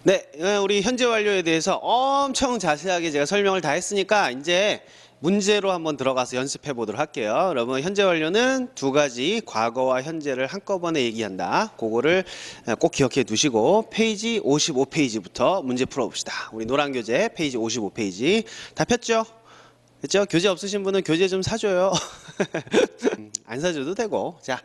네, 우리 현재 완료에 대해서 엄청 자세하게 제가 설명을 다 했으니까 이제 문제로 한번 들어가서 연습해 보도록 할게요. 여러분, 현재 완료는 두 가지 과거와 현재를 한꺼번에 얘기한다. 그거를 꼭 기억해 두시고 페이지 55페이지부터 문제 풀어봅시다. 우리 노란 교재 페이지 55페이지 다 폈죠? 됐죠? 교재 없으신 분은 교재 좀 사줘요. 안 사줘도 되고. 자,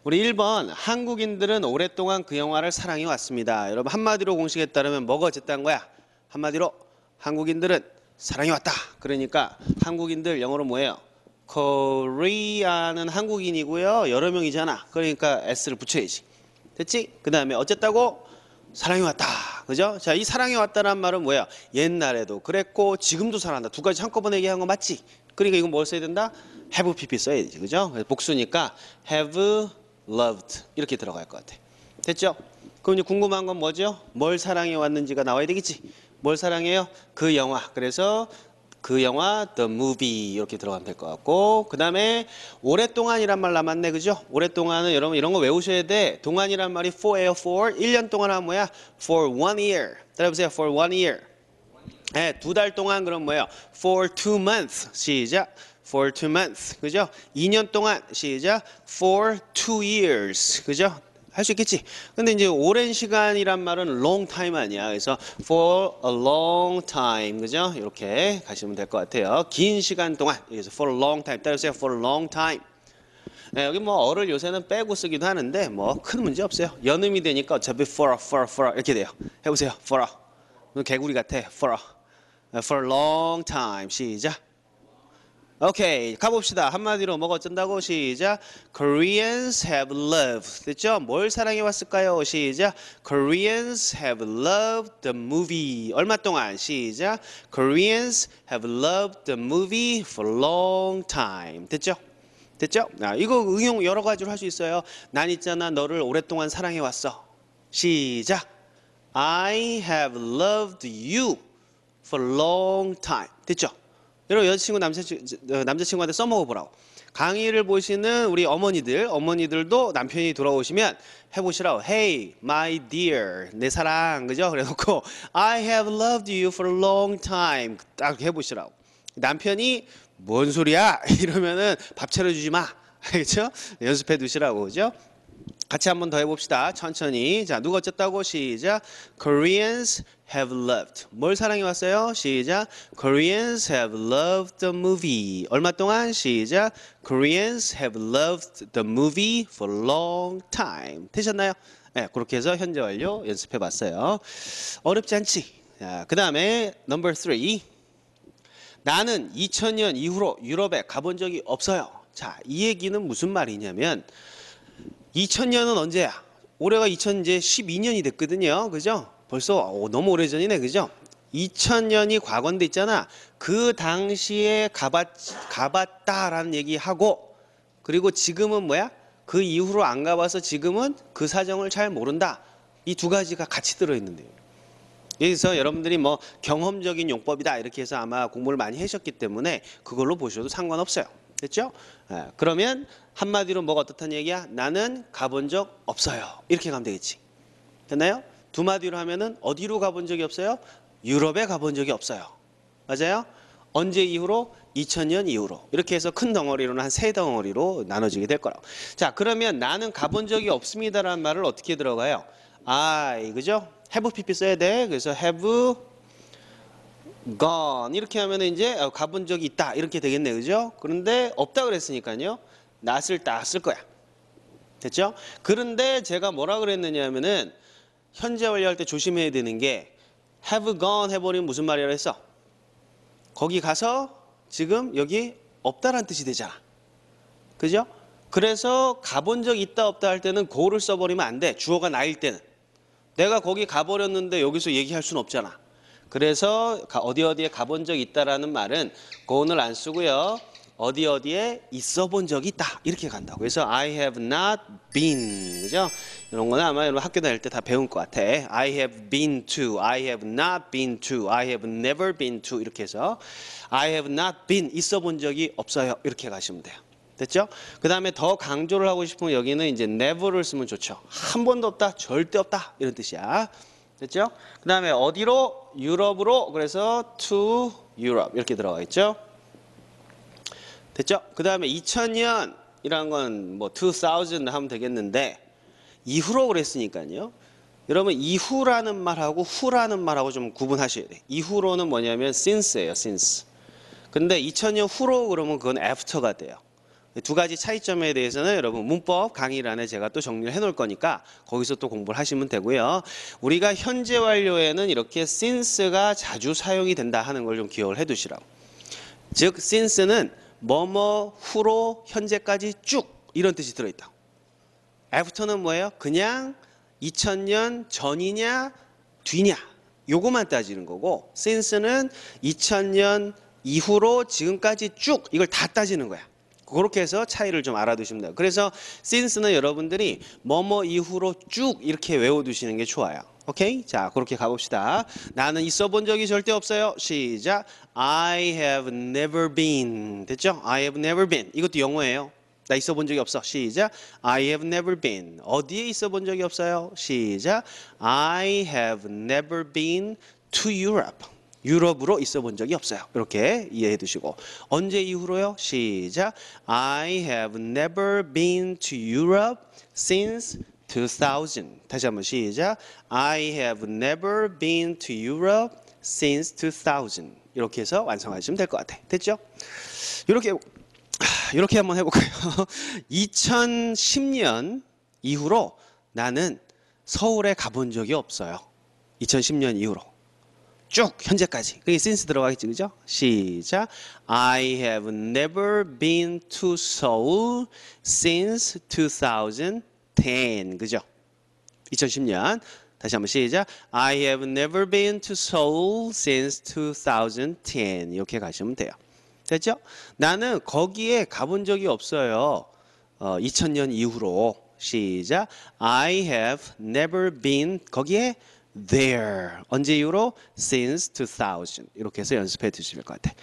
우리 1번 한국인들은 오랫동안 그 영화를 사랑해 왔습니다. 여러분 한마디로 공식에 따르면 뭐가 어쨌다는 거야? 한마디로 한국인들은 사랑해 왔다. 그러니까 한국인들 영어로 뭐예요? Korea는 한국인이고요. 여러 명이잖아. 그러니까 S를 붙여야지. 됐지? 그 다음에 어쨌다고? 사랑해 왔다. 그죠? 자, 이 사랑해 왔다는 말은 뭐야? 옛날에도 그랬고 지금도 사랑한다. 두 가지 한꺼번에 얘기한 거 맞지? 그러니까 이건 뭘 써야 된다? have pp 써야 되지. 그죠? 복수니까 have loved 이렇게 들어갈 것 같아. 됐죠? 그럼 이제 궁금한 건 뭐죠? 뭘 사랑해 왔는지가 나와야 되겠지? 뭘 사랑해요? 그 영화. 그래서 그 영화 the movie 이렇게 들어가면 될 것 같고, 그 다음에 오랫동안이란 말 남았네. 그죠? 오랫동안은 여러분 이런 거 외우셔야 돼. 동안이란 말이 for예요. for 1년 동안 하면 뭐야? for 1 year. 따라해보세요. for 1 year. 네, 2달 동안 그럼 뭐예요? for 2 months. 시작. for 2 months. 그죠? 2년 동안. 시작. for 2 years. 그죠? 할 수 있겠지. 근데 이제 오랜 시간이란 말은 long time 아니야. 그래서 for a long time. 그죠? 이렇게 가시면 될 것 같아요. 긴 시간 동안. 그래서 for a long time. 따라서 for a long time. 네, 여기 뭐 어를 요새는 빼고 쓰기도 하는데 뭐 큰 문제 없어요. 연음이 되니까 어차피 for 이렇게 돼요. 해보세요. for 개구리 같아. for a long time. 시작. 오케이, 가봅시다. 한마디로 뭐가 어쩐다고? 시작. Koreans have loved. 됐죠? 뭘 사랑해 왔을까요? 시작. Koreans have loved the movie. 얼마 동안? 시작. Koreans have loved the movie for a long time. 됐죠? 됐죠? 이거 응용 여러 가지로 할 수 있어요. 난 있잖아, 너를 오랫동안 사랑해 왔어. 시작. I have loved you for a long time. 됐죠? 여러분 여자친구 남자친구한테 써먹어 보라고. 강의를 보시는 우리 어머니들도 남편이 돌아오시면 해보시라고. Hey, my dear, 내 사랑, 그죠? 그래놓고 I have loved you for a long time 딱 해보시라고. 남편이 뭔 소리야? 이러면은 밥 차려주지 마. 알겠죠? 연습해 두시라고, 그죠? 같이 한번 더 해봅시다. 천천히. 자, 누가 어쨌다고? 시작. Koreans have loved. 뭘 사랑해 왔어요? 시작. Koreans have loved the movie. 얼마 동안? 시작. Koreans have loved the movie for a long time. 되셨나요? 네, 그렇게 해서 현재 완료 연습해 봤어요. 어렵지 않지? 자, 그 다음에 넘버 3. 나는 2000년 이후로 유럽에 가본 적이 없어요. 자, 이 얘기는 무슨 말이냐면 2000년은 언제야? 올해가 2012년이 됐거든요. 그죠? 벌써 너무 오래전이네. 그죠? 2000년이 과거인데 있잖아. 그 당시에 가봤다라는 얘기하고, 그리고 지금은 뭐야? 그 이후로 안 가봐서 지금은 그 사정을 잘 모른다. 이 두 가지가 같이 들어있는데요. 여기서 여러분들이 뭐 경험적인 용법이다 이렇게 해서 아마 공부를 많이 하셨기 때문에 그걸로 보셔도 상관없어요. 됐죠? 그러면 한마디로 뭐가 어떻다는 얘기야? 나는 가본 적 없어요. 이렇게 가면 되겠지. 됐나요? 두 마디로 하면은 어디로 가본 적이 없어요? 유럽에 가본 적이 없어요. 맞아요? 언제 이후로? 2000년 이후로. 이렇게 해서 큰 덩어리로는 한 세 덩어리로 나눠지게 될 거라고. 자, 그러면 나는 가본 적이 없습니다라는 말을 어떻게 들어가요? I, 그죠? have pp 써야 돼. 그래서 have gone 이렇게 하면 이제 가본 적이 있다 이렇게 되겠네. 그죠? 그런데 없다 그랬으니까요. not을 딱 쓸 거야. 됐죠? 그런데 제가 뭐라 그랬느냐 하면은 현재 완료할 때 조심해야 되는 게 have gone 해버리면 무슨 말이라 했어? 거기 가서 지금 여기 없다란 뜻이 되잖아. 그죠? 그래서 가본 적 있다 없다 할 때는 go를 써버리면 안 돼. 주어가 나일 때는. 내가 거기 가버렸는데 여기서 얘기할 수는 없잖아. 그래서 어디에 가본 적 있다라는 말은 go는 안 쓰고요. 어디에 있어 본 적이 있다. 이렇게 간다고. 그래서 I have not been. 그죠? 이런 거는 아마 여러분 학교 다닐 때 다 배운 것 같아. I have been to, I have not been to, I have never been to 이렇게 해서 I have not been 있어 본 적이 없어요. 이렇게 가시면 돼요. 됐죠? 그 다음에 더 강조를 하고 싶으면 여기는 이제 never를 쓰면 좋죠. 한 번도 없다, 절대 없다 이런 뜻이야. 됐죠? 그 다음에 어디로? 유럽으로. 그래서 to Europe 이렇게 들어가 있죠. 됐죠? 그 다음에 2000년이란 건 뭐 2000 하면 되겠는데 이후로 그랬으니까요. 여러분 이후라는 말하고 후라는 말하고 좀 구분하셔야 돼. 이후로는 뭐냐면 since예요. since. 근데 2000년 후로 그러면 그건 after가 돼요. 두 가지 차이점에 대해서는 여러분 문법 강의란에 제가 또 정리를 해 놓을 거니까 거기서 또 공부를 하시면 되고요. 우리가 현재 완료에는 이렇게 since가 자주 사용이 된다 하는 걸 좀 기억을 해 두시라고. 즉 since는 뭐뭐 후로 현재까지 쭉 이런 뜻이 들어있다. after는 뭐예요? 그냥 2000년 전이냐 뒤냐 요거만 따지는 거고 since는 2000년 이후로 지금까지 쭉 이걸 다 따지는 거야. 그렇게 해서 차이를 좀 알아두시면 돼요. 그래서 since는 여러분들이 뭐뭐 이후로 쭉 이렇게 외워두시는 게 좋아요. 오케이? 자, 그렇게 가봅시다. 나는 있어 본 적이 절대 없어요. 시작. I have never been. 됐죠? I have never been. 이것도 영어예요. 나 있어 본 적이 없어. 시작. I have never been. 어디에 있어 본 적이 없어요? 시작. I have never been to Europe. 유럽으로 있어 본 적이 없어요. 이렇게 이해해 두시고. 언제 이후로요? 시작. I have never been to Europe since 2000. 다시 한번 시작. I have never been to Europe since 2000. 이렇게 해서 완성하시면 될 것 같아요. 됐죠? 이렇게 한번 해볼까요? 2010년 이후로 나는 서울에 가본 적이 없어요. 2010년 이후로. 쭉 현재까지. 그게 since 들어가겠지, 그죠? 시작. I have never been to Seoul since 2010. 그죠? 2010년. 다시 한번 시작. I have never been to Seoul since 2010. 이렇게 가시면 돼요. 됐죠? 나는 거기에 가본 적이 없어요. 2000년 이후로. 시작. I have never been 거기에 there. 언제 이후로? since 2000. 이렇게 해서 연습해 두시면 될 것 같아요.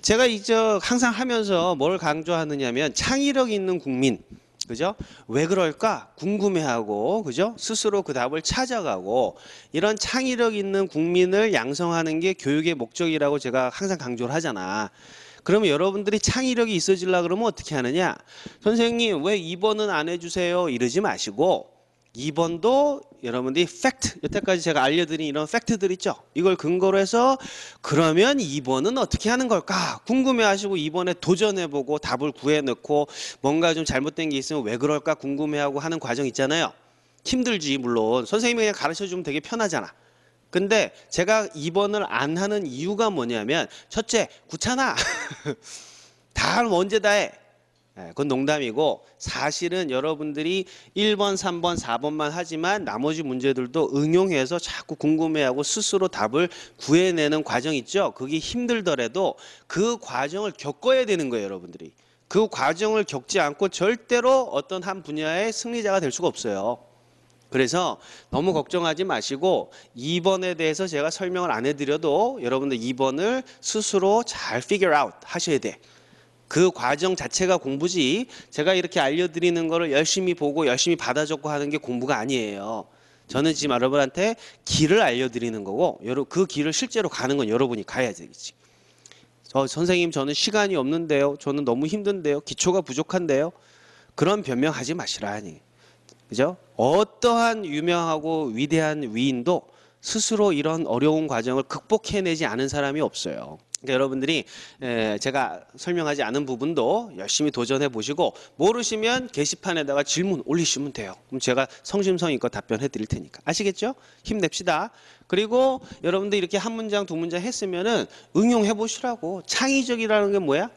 제가 이제 항상 하면서 뭘 강조하느냐면 창의력 있는 국민. 그죠? 왜 그럴까? 궁금해하고, 그죠? 스스로 그 답을 찾아가고, 이런 창의력 있는 국민을 양성하는 게 교육의 목적이라고 제가 항상 강조를 하잖아. 그러면 여러분들이 창의력이 있어지려고 그러면 어떻게 하느냐? 선생님, 왜 2번은 안 해주세요? 이러지 마시고, 2번도 여러분들이 팩트, 여태까지 제가 알려드린 이런 팩트들 있죠? 이걸 근거로 해서 그러면 2번은 어떻게 하는 걸까? 궁금해하시고 2번에 도전해보고 답을 구해놓고 뭔가 좀 잘못된 게 있으면 왜 그럴까 궁금해하고 하는 과정 있잖아요. 힘들지 물론. 선생님이 그냥 가르쳐주면 되게 편하잖아. 근데 제가 2번을 안 하는 이유가 뭐냐면 첫째, 귀찮아. 다 언제 다 해. 그건 농담이고 사실은 여러분들이 1번, 3번, 4번만 하지만 나머지 문제들도 응용해서 자꾸 궁금해하고 스스로 답을 구해내는 과정 있죠. 그게 힘들더라도 그 과정을 겪어야 되는 거예요. 여러분들이. 그 과정을 겪지 않고 절대로 어떤 한 분야의 승리자가 될 수가 없어요. 그래서 너무 걱정하지 마시고 2번에 대해서 제가 설명을 안 해드려도 여러분들 2번을 스스로 잘 figure out 하셔야 돼. 그 과정 자체가 공부지 제가 이렇게 알려드리는 거를 열심히 보고 열심히 받아 적고 하는 게 공부가 아니에요. 저는 지금 여러분한테 길을 알려드리는 거고 그 길을 실제로 가는 건 여러분이 가야 되겠지. 선생님 저는 시간이 없는데요. 저는 너무 힘든데요. 기초가 부족한데요. 그런 변명하지 마시라니. 그죠? 어떠한 유명하고 위대한 위인도 스스로 이런 어려운 과정을 극복해내지 않은 사람이 없어요. 그러니까 여러분들이 제가 설명하지 않은 부분도 열심히 도전해 보시고 모르시면 게시판에다가 질문 올리시면 돼요. 그럼 제가 성심성의껏 답변해 드릴 테니까. 아시겠죠? 힘냅시다. 그리고 여러분들 이렇게 한 문장 두 문장 했으면은 응용해 보시라고. 창의적이라는 게 뭐야?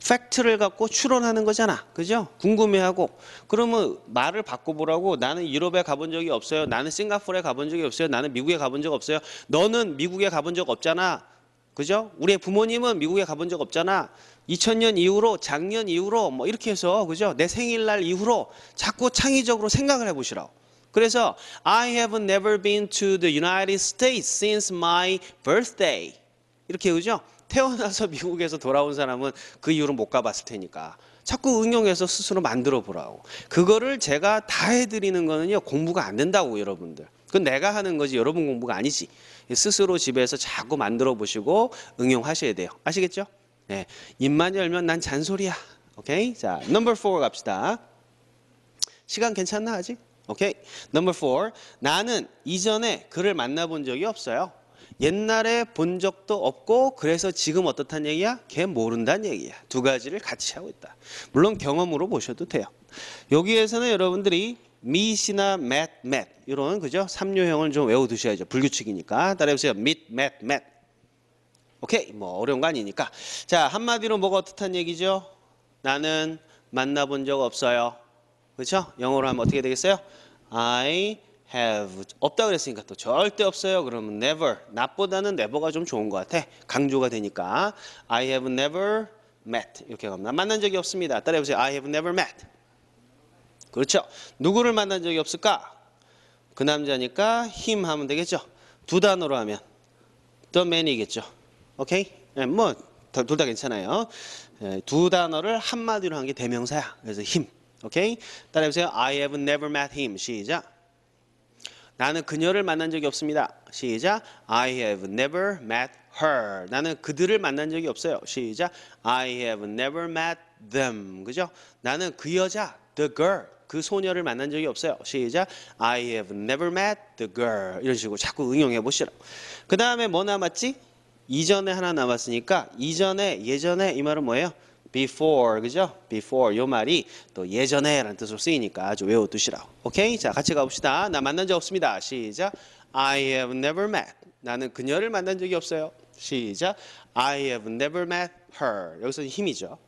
팩트를 갖고 추론하는 거잖아. 그죠? 궁금해하고. 그러면 말을 바꿔보라고. 나는 유럽에 가본 적이 없어요. 나는 싱가포르에 가본 적이 없어요. 나는 미국에 가본 적 없어요. 너는 미국에 가본 적 없잖아. 그죠? 우리의 부모님은 미국에 가본 적 없잖아. 2000년 이후로, 작년 이후로, 뭐 이렇게 해서, 그죠? 내 생일날 이후로 자꾸 창의적으로 생각을 해보시라고. 그래서 I have never been to the United States since my birthday. 이렇게 그죠? 태어나서 미국에서 돌아온 사람은 그 이후로 못 가봤을 테니까 자꾸 응용해서 스스로 만들어 보라고. 그거를 제가 다 해드리는 거는요 공부가 안 된다고 여러분들. 그건 내가 하는 거지 여러분 공부가 아니지. 스스로 집에서 자꾸 만들어 보시고 응용하셔야 돼요. 아시겠죠? 네. 입만 열면 난 잔소리야. 오케이? 자, 넘버 4 갑시다. 시간 괜찮나 아직? 오케이. 넘버 4. 나는 이전에 그를 만나본 적이 없어요. 옛날에 본 적도 없고 그래서 지금 어떻단 얘기야? 걔 모른다는 얘기야. 두 가지를 같이 하고 있다. 물론 경험으로 보셔도 돼요. 여기에서는 여러분들이 meet이나 met 이런 그죠? 3류형을 좀 외워두셔야죠. 불규칙이니까. 따라해보세요. met. 오케이. 뭐 어려운 거 아니니까. 자, 한마디로 뭐가 어떻단 얘기죠? 나는 만나본 적 없어요. 그렇죠? 영어로 하면 어떻게 되겠어요? I have 없다 그랬으니까 또 절대 없어요. 그러면 never. not보다는 never가 좀 좋은 것 같아. 강조가 되니까 I have never met 이렇게 갑니다. 만난 적이 없습니다. 따라해보세요. I have never met. 그렇죠? 누구를 만난 적이 없을까? 그 남자니까 him 하면 되겠죠? 두 단어로 하면 the man이겠죠. 오케이? 네, 뭐 둘 다 괜찮아요. 두 단어를 한마디로 한 게 대명사야. 그래서 him. 오케이? 따라해보세요. I have never met him. 시작. 나는 그녀를 만난 적이 없습니다. 시작. I have never met her. 나는 그들을 만난 적이 없어요. 시작. I have never met them. 그죠? 나는 그 여자, the girl, 그 소녀를 만난 적이 없어요. 시작. I have never met the girl. 이런 식으로 자꾸 응용해 보시라고. 그 다음에 뭐 남았지? 이전에 하나 남았으니까 이전에, 예전에 이 말은 뭐예요? before, 그죠? before 요 말이 또 예전에 라는 뜻으로 쓰이니까 아주 외워두시라고. 오케이? 자, 같이 가봅시다. 나 만난 적 없습니다. 시작. I have never met. 나는 그녀를 만난 적이 없어요. 시작. I have never met her. 여기서는 힘이죠.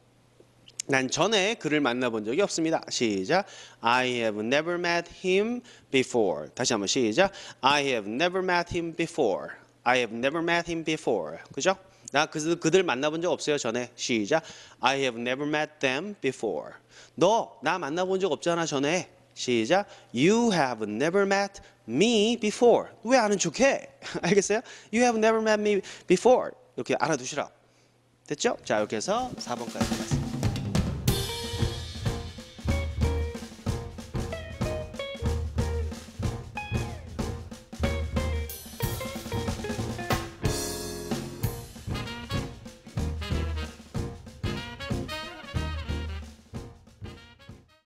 난 전에 그를 만나본 적이 없습니다. 시작. I have never met him before. 다시 한번 시작. I have never met him before. I have never met him before. 그죠? 나 그들 만나본 적 없어요. 전에. 시작. I have never met them before. 너 나 만나본 적 없잖아. 전에. 시작. You have never met me before. 왜 아는 척해? 알겠어요? You have never met me before. 이렇게 알아두시라. 됐죠? 자, 이렇게 해서 4번까지.